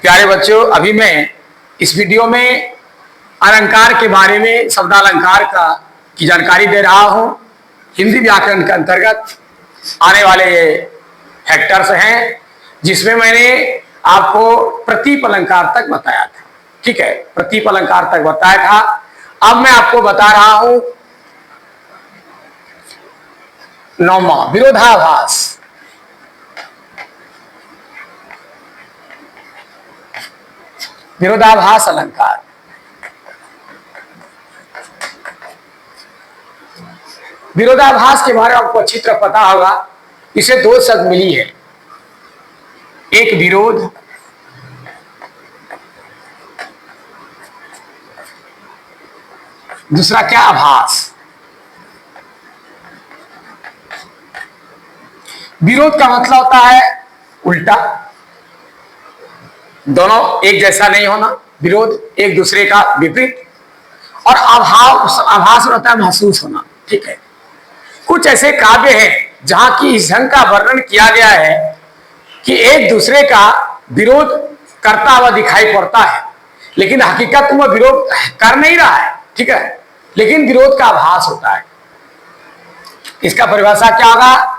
प्यारे बच्चों, अभी मैं इस वीडियो में अलंकार के बारे में शब्दालंकार की जानकारी दे रहा हूं। हिंदी व्याकरण के अंतर्गत आने वाले ये फैक्टर्स हैं, जिसमें मैंने आपको प्रतीप अलंकार तक बताया था। ठीक है, प्रतीप अलंकार तक बताया था। अब मैं आपको बता रहा हूं नौवां, विरोधाभास। विरोधाभास अलंकार। विरोधाभास के बारे में आपको अच्छी तरह पता होगा। इसे दो शब्द मिली है, एक विरोध, दूसरा क्या, आभास। विरोध का मतलब होता है उल्टा, दोनों एक जैसा नहीं होना, विरोध एक दूसरे का विपरीत। और आभास होता है महसूस होना। ठीक है, कुछ ऐसे काव्य हैं जहां की इस ढंग का वर्णन किया गया है कि एक दूसरे का विरोध करता हुआ दिखाई पड़ता है, लेकिन हकीकत में विरोध कर नहीं रहा है। ठीक है, लेकिन विरोध का आभास होता है। इसका परिभाषा क्या होगा?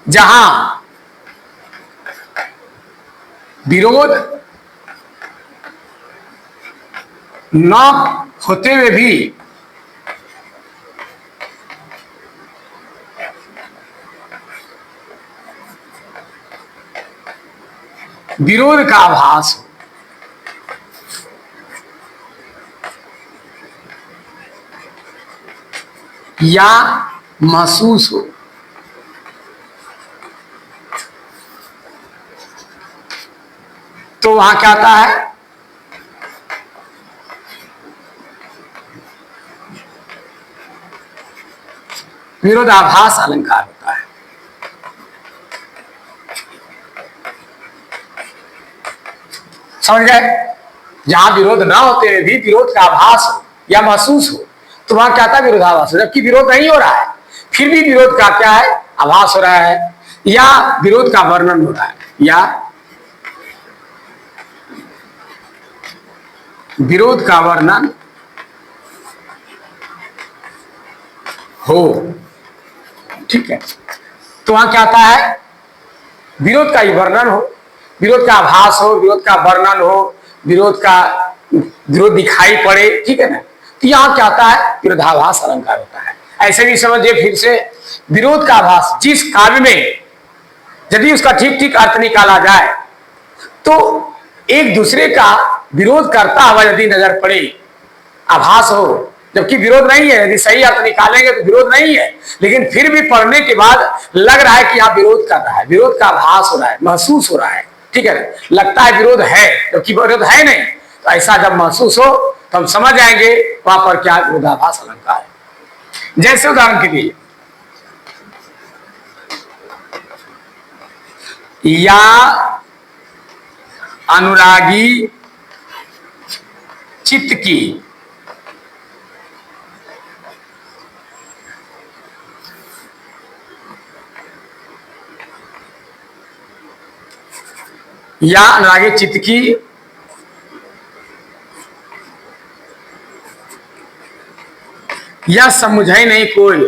जहां विरोध न होते हुए भी विरोध का आभास हो, या महसूस हो, तो वहां क्या आता है? विरोधाभास अलंकार होता है। समझ गए? जहां विरोध ना होते हुए भी विरोध का आभास हो या महसूस हो, तो वहां क्या था? विरोधाभास हो। जबकि विरोध नहीं हो रहा है, फिर भी विरोध का क्या है? आभास हो रहा है, या विरोध का वर्णन हो रहा है, या विरोध का वर्णन हो। ठीक है, तो वहां क्या आता है? विरोध का ही वर्णन हो, विरोध का आभास हो, विरोध का वर्णन हो, विरोध दिखाई पड़े। ठीक है ना, तो यहां क्या आता है? विरोधाभास अलंकार होता है। ऐसे भी समझिए फिर से, विरोध का आभास, जिस काव्य में यदि उसका ठीक ठीक अर्थ निकाला जाए तो एक दूसरे का विरोध करता हुआ यदि नजर पड़े, आभास हो, जबकि विरोध नहीं है, यदि सही अर्थ निकालेंगे तो विरोध नहीं है, लेकिन फिर भी पढ़ने के बाद लग रहा है कि यहां विरोध कर रहा है, विरोध का आभास हो रहा है, महसूस हो रहा है। ठीक है, लगता है विरोध है, जबकि विरोध है नहीं। तो ऐसा जब महसूस हो तो हम समझ जाएंगे वहां पर क्या विरोधाभास अलंकार है। जैसे उदाहरण के लिए, या अनुरागी चित्त की या अनुरागी चित्त की या समझे नहीं कोई,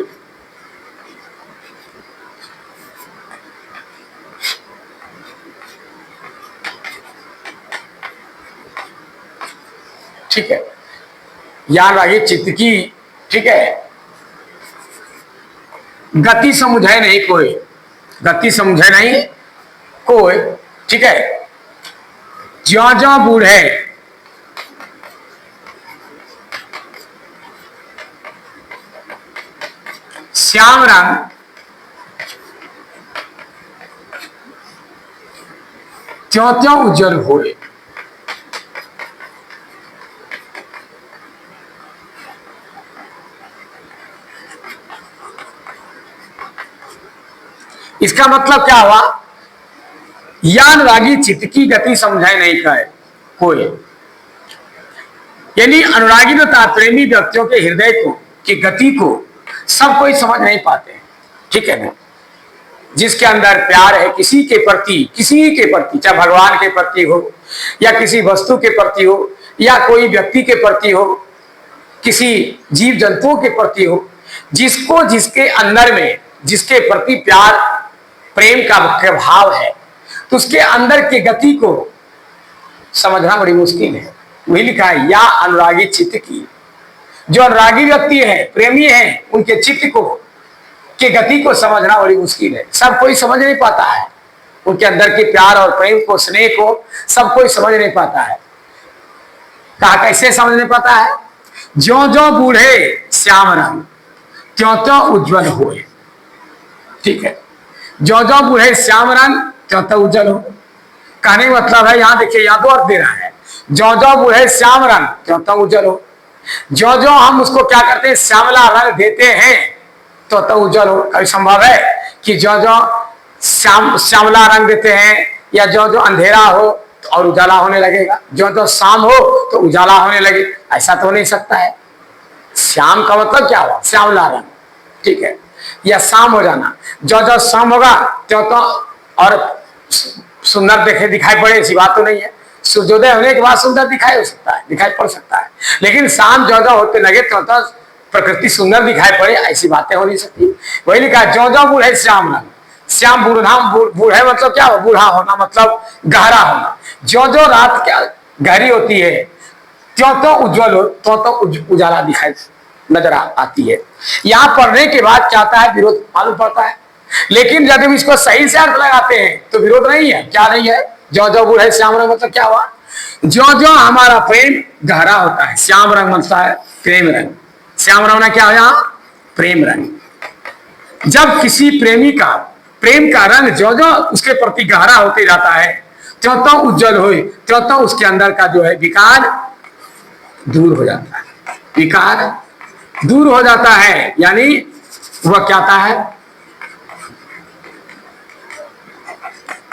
ठीक है, या अनुरागी चित्त की, ठीक है, गति समझे नहीं कोई, गति समझे नहीं कोई। ठीक है, ज्यों ज्यों बूढ़े श्याम रंग त्यों त्यों उज्जवल हुए। इसका मतलब क्या हुआ? या अनुरागी चित्त की गति समझाए नहीं कहे कोई, यानी अनुरागी तथा प्रेमी व्यक्तियों के हृदय को की गति को सब कोई समझ नहीं पाते। ठीक है ना, जिसके अंदर प्यार है किसी के प्रति, चाहे भगवान के प्रति हो, या किसी वस्तु के प्रति हो, या कोई व्यक्ति के प्रति हो, किसी जीव जंतुओं के प्रति हो, जिसको जिसके अंदर में जिसके प्रति प्यार प्रेम का भाव है, तो उसके अंदर की गति को समझना बड़ी मुश्किल है। वही लिखा है, या अनुरागी चित्त की। जो अनुरागी व्यक्ति है, प्रेमी है, उनके चित्त को के गति को समझना बड़ी मुश्किल है। सब कोई समझ नहीं पाता है, उनके अंदर के प्यार और प्रेम को, स्नेह को सब कोई समझ नहीं पाता है। कहा कैसे समझ नहीं पाता है? ज्यो ज्यो बूढ़े श्याम रंग त्यों त्यों उज्जवल होए। ठीक है, ज्यो ज्यो बूढ़े श्याम रंग त्यों त्यों उज्जवल हो। कहने का मतलब है, यहां देखिए, यहां तो अर्थ दे रहा है, ज्यो ज्यो बूढ़े श्याम रंग त्यों त्यों उज्जवल हो। ज्यो ज्यो हम उसको क्या करते हैं, श्यामला रंग देते हैं तो उज्जवल हो। कभी संभव है कि जो जो श्यामला रंग देते हैं, या जो जो अंधेरा हो तो और उजाला होने लगेगा, जो जो शाम हो तो उजाला होने लगे? ऐसा तो नहीं सकता है। श्याम का मतलब क्या हुआ? श्यामला रंग, ठीक है, या शाम हो जाना। जो जो शाम होगा त्यों तो और सुंदर देखे दिखाई पड़े, ऐसी बात तो नहीं है। सूर्योदय होने के बाद सुंदर दिखाई हो सकता है, दिखाई पड़ सकता है, लेकिन शाम जो जो होते लगे त्यों तो प्रकृति सुंदर दिखाई पड़े, ऐसी बातें हो नहीं सकती। वही लिखा, जो जो बूढ़े श्याम रंग। श्याम बूढ़े मतलब क्या हो? बूढ़ा होना मतलब गहरा होना। जो जो रात क्या गहरी होती है, त्यों तो उज्जवल हो, तो उजाला दिखाई नजर आती है। यहाँ पढ़ने के बाद क्या आता है? विरोध मालूम पड़ता है। लेकिन जब इसको सही से अर्थ लगाते हैं तो विरोध नहीं है। क्या नहीं है? जो जो बूढ़े श्याम रंग मतलब क्या हुआ? जो जो हमारा प्रेम गहरा होता है, श्याम रंग मतलब है प्रेम रंग। श्याम रंग ना क्या हो? यहाँ प्रेम रंग। जब किसी प्रेमी का प्रेम का रंग जो जो उसके प्रति गहरा होते जाता है, त्यों तो उज्जवल हो, त्यों तो उसके अंदर का जो है विकार दूर हो जाता है। विकार दूर हो जाता है, यानी वह क्या आता है?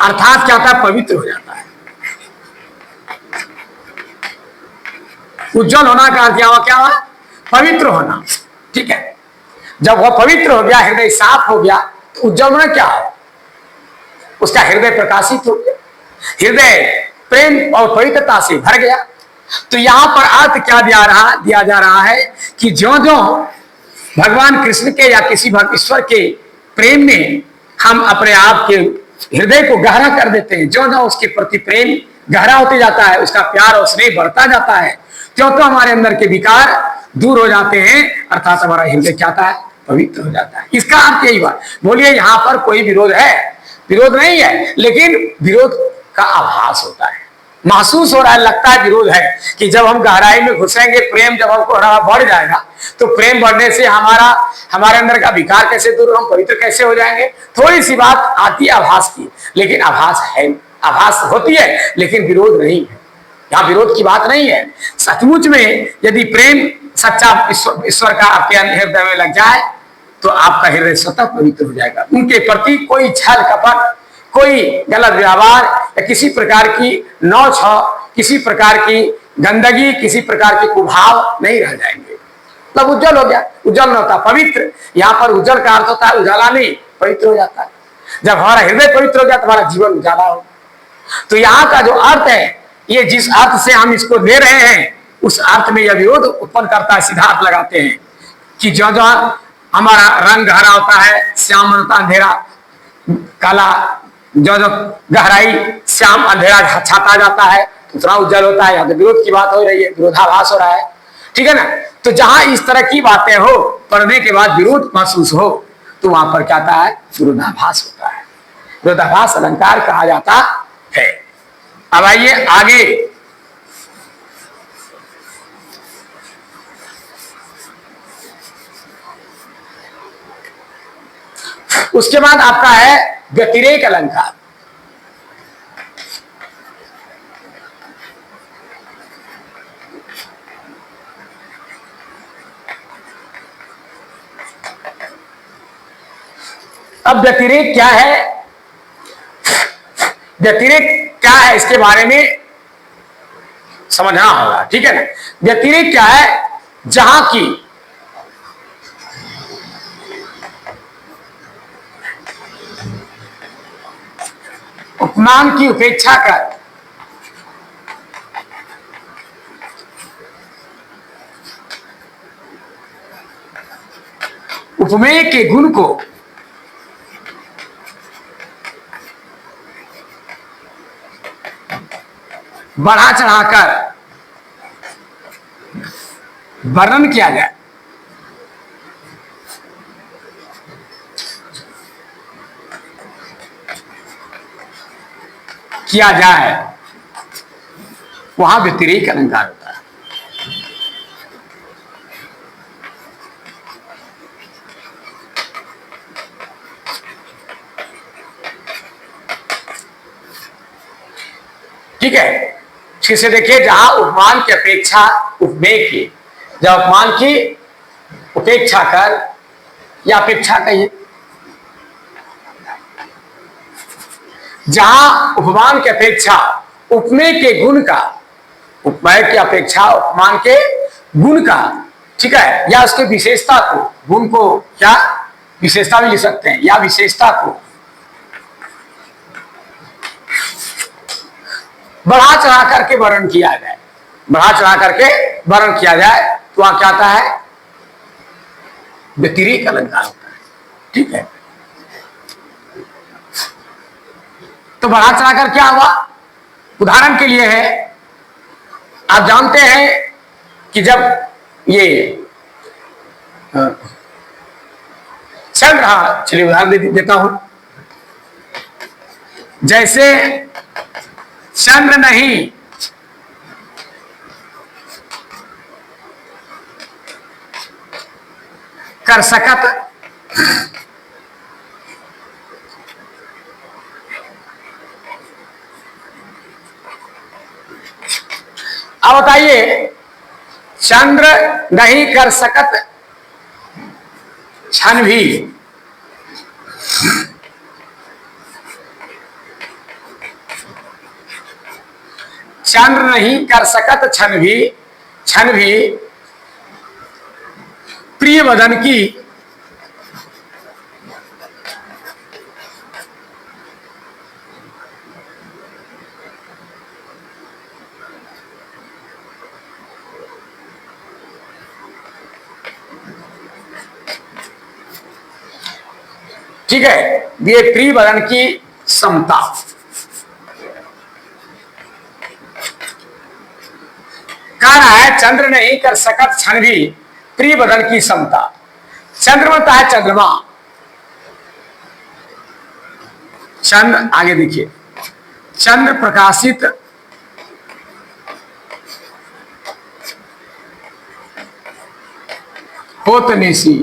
अर्थात क्या आता है? पवित्र हो जाता है। उज्जवल होना का अर्थ क्या हुआ? क्या हुआ? पवित्र होना। ठीक है, जब वह पवित्र हो गया, हृदय साफ हो गया, तो उज्जवल होना क्या है? उसका हृदय प्रकाशित हो गया, हृदय प्रेम और पवित्रता से भर गया। तो यहां पर अर्थ क्या दिया जा रहा है कि जो जो भगवान कृष्ण के या किसी ईश्वर के प्रेम में हम अपने आप के हृदय को गहरा कर देते हैं, जो जो उसके प्रति प्रेम गहरा होते जाता है, उसका प्यार और स्नेह बढ़ता जाता है, क्यों तो हमारे अंदर के विकार दूर हो जाते हैं, अर्थात हमारा हृदय क्या होता है? पवित्र हो जाता है। इसका अर्थ यही बात। बोलिए, यहां पर कोई विरोध है? विरोध नहीं है, लेकिन विरोध का आभास होता है, महसूस हो रहा है, लगता है विरोध है कि जब हम गहराई में घुसेंगे, प्रेम जब हमको हमारा बढ़ जाएगा, तो प्रेम बढ़ने से हमारे अंदर का विकार कैसे दूर, हम पवित्र कैसे हो जाएंगे? थोड़ी सी बात आती है आभास की, लेकिन आभास है, आभास होती है, लेकिन विरोध नहीं है। यहाँ विरोध की बात नहीं है। सचमुच में यदि प्रेम सच्चा ईश्वर का आपके हृदय में लग जाए, तो आपका हृदय स्वतः पवित्र हो जाएगा। उनके प्रति कोई छल कपट, कोई गलत व्यवहार या किसी प्रकार की नौछ, किसी प्रकार की गंदगी, किसी प्रकार के कुभाव नहीं रह जाएंगे। मतलब उज्जवल हो गया। उज्जवल न होता, पवित्र। यहाँ पर उज्जवल का अर्थ होता है उजाला नहीं, पवित्र हो जाता है। जब हमारा हृदय पवित्र हो गया तो हमारा जीवन उजाला हो। तो यहाँ का जो अर्थ है, ये जिस अर्थ से हम इसको ले रहे हैं, उस अर्थ में यह विरोध उत्पन्न करता है। सिद्धार्थ लगाते हैं कि जो जो हमारा रंग गहरा होता है, श्याम होता अंधेरा काला, जो जो गहराई श्याम अंधेरा छाता जाता है, उतना उज्जवल होता है। यहाँ तो विरोध की बात हो रही है, विरोधाभास हो रहा है, ठीक है ना। तो जहां इस तरह की बातें हो, पढ़ने के बाद विरोध महसूस हो, तो वहां पर क्या आता है? विरोधाभास होता है। विरोधाभास अलंकार कहा जाता है। अब आइए आगे, उसके बाद आपका है व्यतिरेक अलंकार। अब व्यतिरेक क्या है? व्यतिरेक क्या है, इसके बारे में समझना होगा, ठीक है ना। व्यतिरेक क्या है? जहां की उपमान की उपेक्षा कर उपमेय के गुण को बढ़ा चढ़ाकर वर्णन किया जाए, वहां व्यतिरेक अलंकार होता है। ठीक है, फिर से देखिए, जहां उपमान की अपेक्षा उपमेय की, जब उपमान की उपेक्षा कर या अपेक्षा कहिए, जहां उपमान की अपेक्षा उपमेय के गुण का, उपमेय की अपेक्षा उपमान के गुण का, ठीक है, या उसके विशेषता को, गुण को क्या विशेषता भी लिख सकते हैं, या विशेषता को बढ़ा चढ़ा करके वर्णन किया जाए, बढ़ा चढ़ा करके वर्णन किया जाए, तो वहां क्या आता है, व्यतिरेक अलंकार होता है। ठीक है, तो बढ़ा चढ़ा कर क्या हुआ, उदाहरण के लिए है, आप जानते हैं कि जब ये चल रहा, चलिए उदाहरण देता हूं, जैसे चंद्र नहीं कर सकत अब बताइए, चंद्र नहीं कर सकत क्षण भी, चंद्र नहीं कर सकत क्षण भी प्रिय वदन की ठीक है, ये प्रिय वदन की समता, कह रहा है चंद्र नहीं कर सकत क्षण भी प्रिय वदन की समता। चंद्रमा है चंद्रमा, चंद्र, आगे देखिए, चंद्र प्रकाशित होत निशी,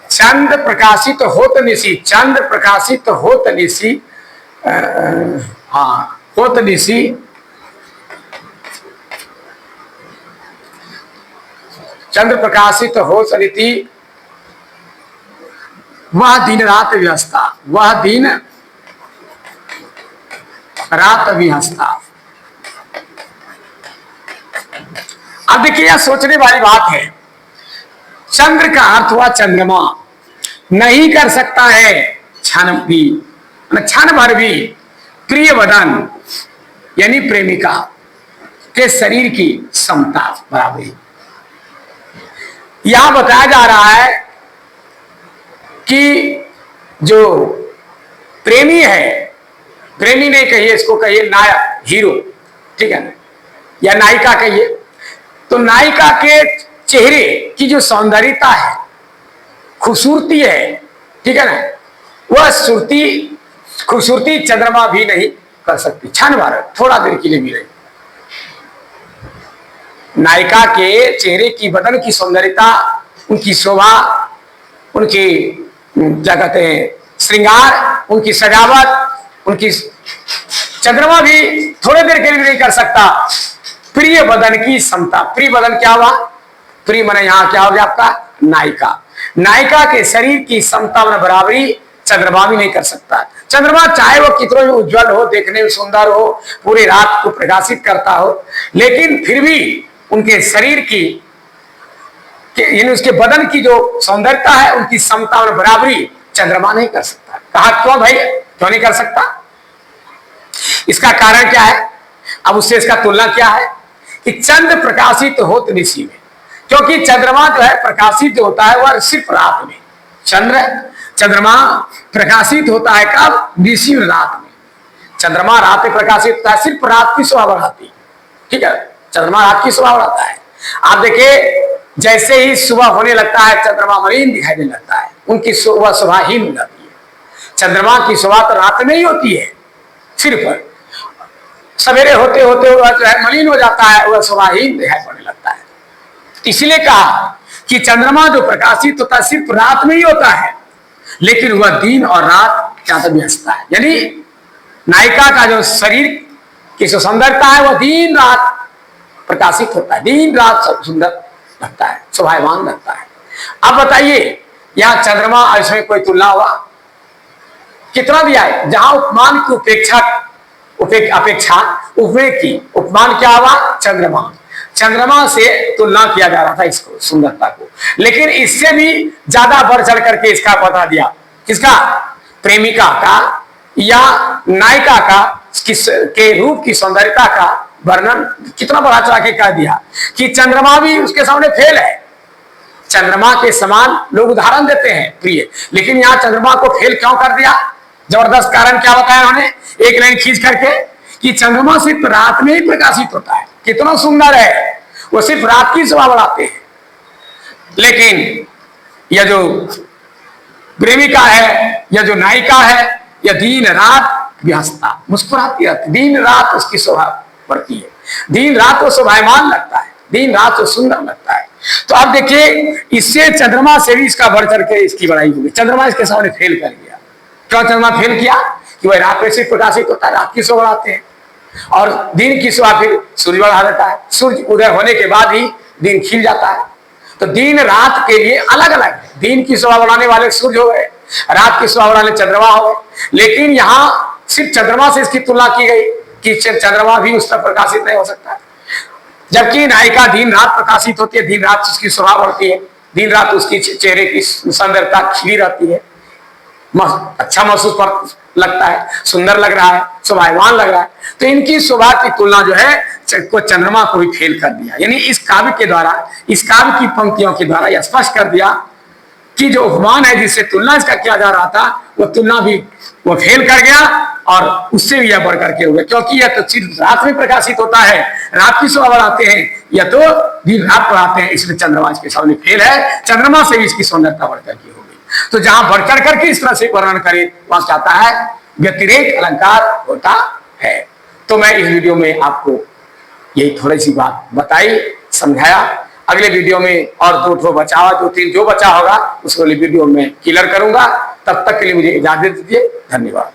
चंद्र प्रकाशित होत निशी, चंद्र प्रकाशित होत निशी, हाँ होत निशी, चंद्र प्रकाशित हो सरिति, वह दिन रात व्यस्ता, वह दिन रात विहस्ता। अब देखिए, यह सोचने वाली बात है, चंद्र का अर्थ हुआ चंद्रमा, नहीं कर सकता है क्षण भी, क्षण भर भी प्रिय वदन यानी प्रेमिका के शरीर की समता बराबरी। यहां बताया जा रहा है कि जो प्रेमी है, प्रेमी नहीं कहिए इसको, कहिए नायक, हीरो, ठीक है ना, या नायिका कहिए, तो नायिका के चेहरे की जो सौंदर्यता है, खूबसूरती है, ठीक है ना, वह खूबसूरती चंद्रमा भी नहीं कर सकती, क्षण भर, थोड़ा देर के लिए भी नहीं। नायिका के चेहरे की, बदन की सौंदर्यता, उनकी शोभा, उनकी क्या कहते हैं श्रृंगार, उनकी सजावट, उनकी, चंद्रमा भी थोड़े देर के लिए नहीं कर सकता। प्रिय बदन की समता, प्रिय बदन क्या हुआ, प्रिय माने यहां क्या हो गया आपका, नायिका, नायिका के शरीर की समता में बराबरी चंद्रमा भी नहीं कर सकता। चंद्रमा चाहे वो कितना भी उज्जवल हो, देखने में सुंदर हो, पूरी रात को प्रकाशित करता हो, लेकिन फिर भी उनके शरीर की, यानी उसके बदन की जो सौंदर्यता है, उनकी समता और बराबरी चंद्रमा नहीं कर सकता। कहा क्यों भाई, क्यों नहीं कर सकता, इसका कारण क्या है, अब उससे इसका तुलना क्या है कि चंद्र प्रकाशित होत निशी में, क्योंकि चंद्रमा जो है प्रकाशित जो होता है वह सिर्फ रात में। चंद्रमा प्रकाशित होता है कब? निशिव रात में। चंद्रमा रात में प्रकाशित होता है, सिर्फ रात की शोभा बढ़ाती है। ठीक है, चंद्रमा रात की शोभा बढ़ाता है। आप देखिए जैसे ही सुबह होने लगता है चंद्रमा मलिन दिखाई देने लगता है, उनकी शोभा शोभाहीन हो जाती है। चंद्रमा की शोभा तो रात में ही होती है, सिर्फ सवेरे होते होते वह जो है मलिन हो जाता है, वह शोभाहीन दिखाई पड़ने लगता है। इसलिए कहा कि चंद्रमा जो प्रकाशित होता है सिर्फ रात में ही होता है, लेकिन वह दिन और रात ज्यादा व्यस्त है। यानी नायिका का जो शरीर की सुंदरता है वह दिन रात प्रकाशित होता है, दिन रात सुंदर लगता है, शोभायमान लगता है। अब बताइए यहां चंद्रमा और इसमें कोई तुलना हुआ? कितना दिया है? जहां उपमान की अपेक्षा उपमेय की, उपमान क्या हुआ? चंद्रमा से तुलना किया जा रहा था इसको, सुंदरता को। लेकिन इससे भी ज्यादा बढ़ चढ़ करके इसका बता दिया। किसका? प्रेमिका का या नायिका का के रूप की सौंदर्यता का वर्णन कितना बढ़ा चढ़ा के कह दिया कि चंद्रमा भी उसके सामने फेल है। चंद्रमा के समान लोग उदाहरण देते हैं प्रिय, लेकिन यहाँ चंद्रमा को फेल क्यों कर दिया? जबरदस्त कारण क्या बताया उन्होंने एक लाइन खींच करके कि चंद्रमा सिर्फ रात में ही प्रकाशित होता है। कितना सुंदर है, वो सिर्फ रात की शोभा बढ़ाते हैं। लेकिन यह जो प्रेमिका है, यह जो नायिका है, यह दिन रात व्यस्तता मुस्कुराती रहती, दिन रात उसकी शोभा बढ़ती है, दिन रात वो शोभायमान लगता है, दिन रात वो सुंदर लगता है। तो आप देखिए इससे चंद्रमा से भी इसका बढ़ चढ़ के इसकी बड़ाई होगी। चंद्रमा इसके सामने फेल कर गया। क्यों चंद्रमा फेल किया? कि वह रात में सिर्फ प्रकाशित होता है, रात की शोभा बढ़ाते हैं, और दिन की शोभा फिर सूर्य बढ़ा देता है। सूर्य उदय होने के बाद ही दिन खिल जाता है। तो दिन रात के लिए अलग अलग है। दिन की शोभा बढ़ाने वाले सूर्य हो गए, रात की शोभा बढ़ाने चंद्रमा हो गए। लेकिन यहाँ सिर्फ चंद्रमा से इसकी तुलना की गई कि चंद्रमा भी उस पर प्रकाशित नहीं हो सकता, जबकि नायिका दिन रात प्रकाशित होती है, दिन रात उसकी शोभा बढ़ती है, दिन रात उसकी चेहरे की सुंदरता खिली रहती है, अच्छा महसूस लगता है, सुंदर लग रहा है, शोभायमान लग रहा है। तो इनकी शोभा की तुलना जो है को चंद्रमा को भी फेल कर दिया। यानी इस काव्य के द्वारा, इस काव्य की पंक्तियों के द्वारा यह स्पष्ट कर दिया कि जो उपमान है जिससे तुलना इसका किया जा रहा था, वो तुलना भी वो फेल कर गया और उससे भी यह बढ़ करके हो गया। क्योंकि यह तो सिर्फ रात में प्रकाशित होता है, रात की शोभा बढ़ाते हैं, यह तो दिन रात बढ़ाते हैं, इसलिए चंद्रमा इसके सामने फेल है। चंद्रमा से भी इसकी सुंदरता बढ़ करके हो गई। तो जहां बढ़ चढ़ करके इस तरह से वर्णन करे वहां चाहता है व्यतिरेक अलंकार होता है। तो मैं इस वीडियो में आपको यही थोड़ी सी बात बताई, समझाया। अगले वीडियो में और दो बचा हुआ, 2-3 जो बचा होगा उसको वीडियो में क्लियर करूंगा। तब तक के लिए मुझे इजाजत दीजिए। धन्यवाद।